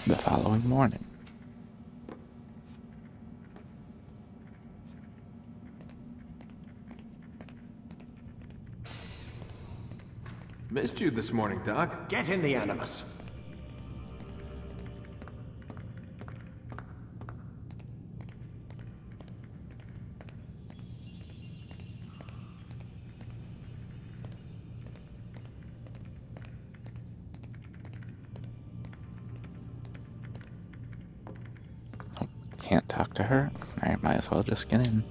The following morning. Missed you this morning, Doc. Get in the Animus. Can't talk to her. I might as well just get in.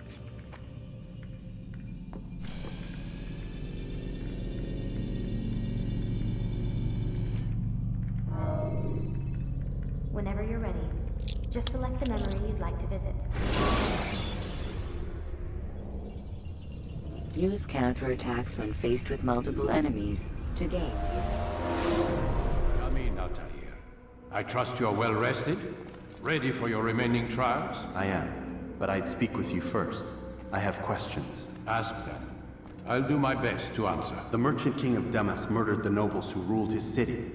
Whenever you're ready, just select the memory you'd like to visit. Use counterattacks when faced with multiple enemies to gain. Come in, Altair. I trust you're well rested? Ready for your remaining trials? I am, but I'd speak with you first. I have questions. Ask them. I'll do my best to answer. The Merchant King of Damas murdered the nobles who ruled his city.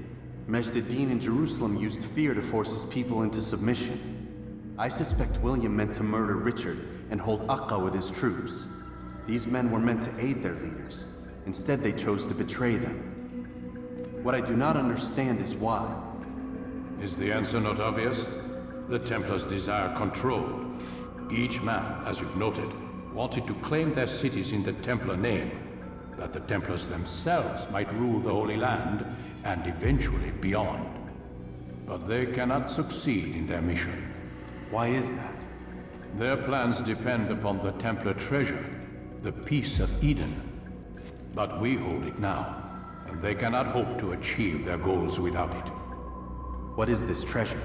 Majd ad-Din in Jerusalem used fear to force his people into submission. I suspect William meant to murder Richard and hold Aqqa with his troops. These men were meant to aid their leaders. Instead, they chose to betray them. What I do not understand is why. Is the answer not obvious? The Templars desire control. Each man, as you've noted, wanted to claim their cities in the Templar name, that the Templars themselves might rule the Holy Land and eventually beyond. But they cannot succeed in their mission. Why is that? Their plans depend upon the Templar treasure, the Peace of Eden. But we hold it now, and they cannot hope to achieve their goals without it. What is this treasure?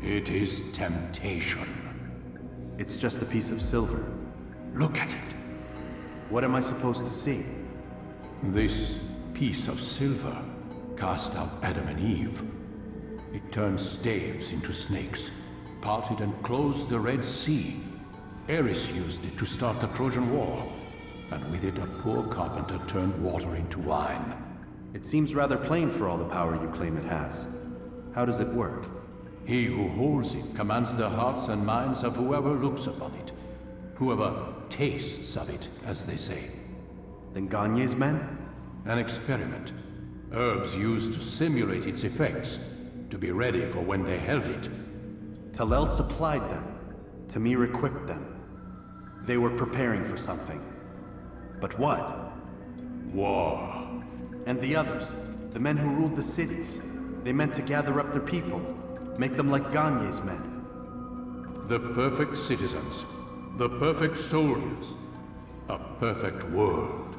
It is temptation. It's just a piece of silver. Look at it. What am I supposed to see? This piece of silver cast out Adam and Eve. It turned staves into snakes, parted and closed the Red Sea. Ares used it to start the Trojan War, and with it a poor carpenter turned water into wine. It seems rather plain for all the power you claim it has. How does it work? He who holds it commands the hearts and minds of whoever looks upon it. Whoever tastes of it, as they say. Then Gagne's men? An experiment. Herbs used to simulate its effects, to be ready for when they held it. Talel supplied them. Tamir equipped them. They were preparing for something. But what? War. And the others, the men who ruled the cities, they meant to gather up their people, make them like Gagne's men. The perfect citizens, the perfect soldiers, a perfect world.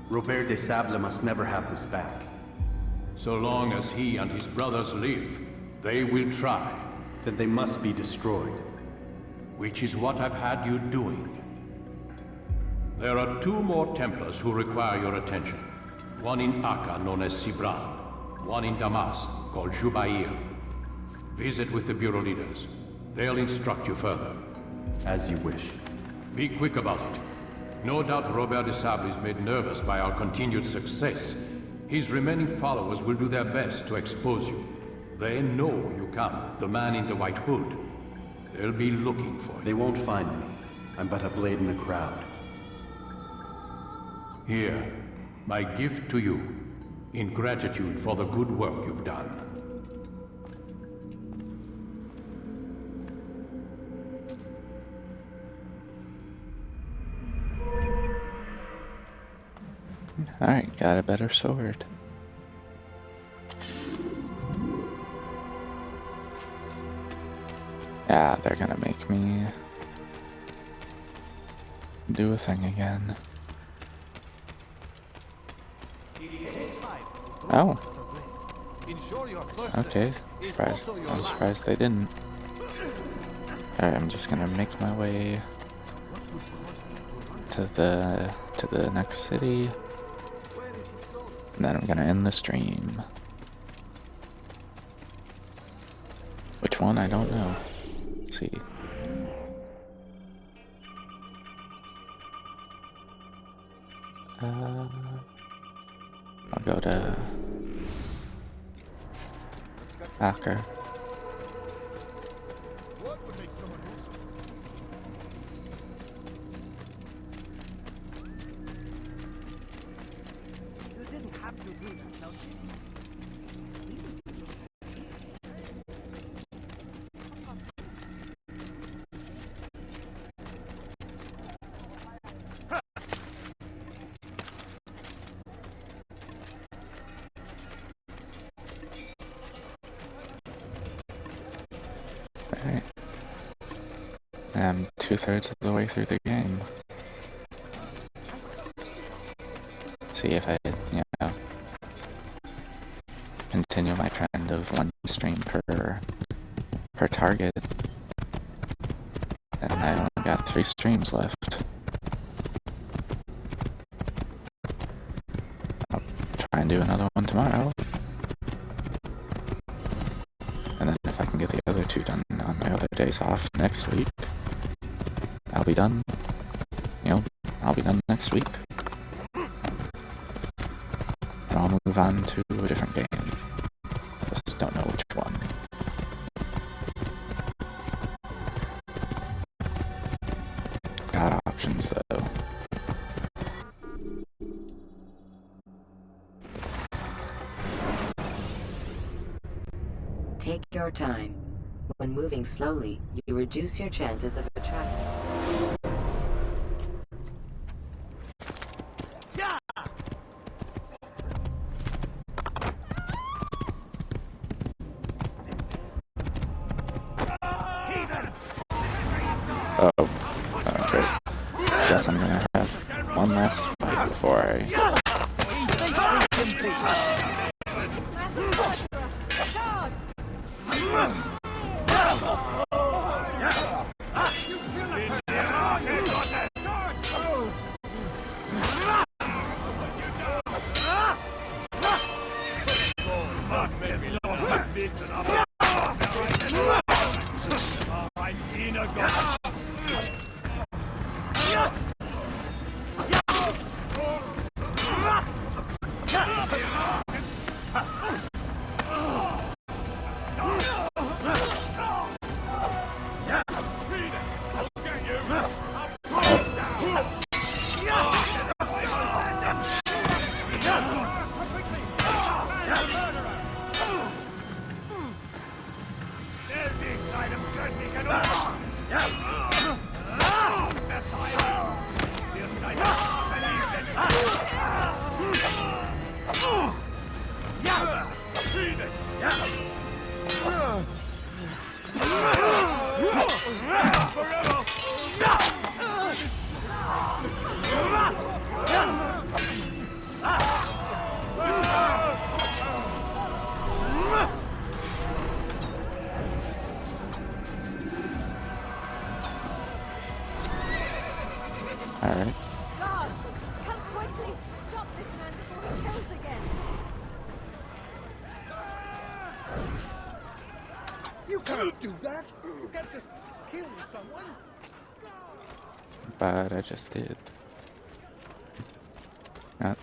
Robert de Sable must never have this back. So long as he and his brothers live, they will try. Then they must be destroyed. Which is what I've had you doing. There are 2 more Templars who require your attention. One in Aqqa, known as Sibran. One in Damas, called Jubair. Visit with the Bureau leaders. They'll instruct you further. As you wish. Be quick about it. No doubt Robert de Sable is made nervous by our continued success. His remaining followers will do their best to expose you. They know you come, the man in the white hood. They'll be looking for you. They won't find me. I'm but a blade in the crowd. Here, my gift to you, in gratitude for the good work you've done. Alright, got a better sword. Yeah, they're gonna make me do a thing again. Oh. Okay. Surprised. I'm surprised they didn't. Alright, I'm just gonna make my way to the next city. And then I'm gonna end the stream. Which one? I don't know. Let's see. I'll go to Acker. You didn't have to do that, don't you? Alright. I'm 2/3 of the way through the game. See if I, continue my trend of one stream per target. And I only got 3 streams left. I'll try and do another one tomorrow. And then if I can get the other 2 done on my other days off next week, I'll be done. I'll be done next week. And I'll move on to a different game. Just don't know which one. Got options though. Take your time. When moving slowly, you reduce your chances of attracting. Oh, okay. Guess I'm gonna have one last fight before I... Alright. God! Come quickly! Stop this man before he kills again! You can't do that! You can't just kill someone! But I just did. God,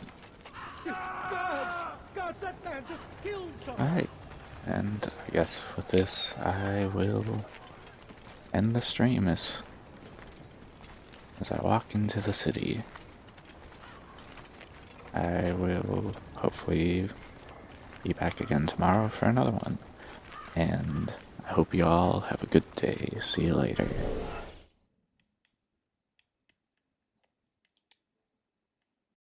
that man just killed someone! Alright. And I guess with this, I will end the stream as I walk into the city. I will hopefully be back again tomorrow for another one. And I hope you all have a good day. See you later.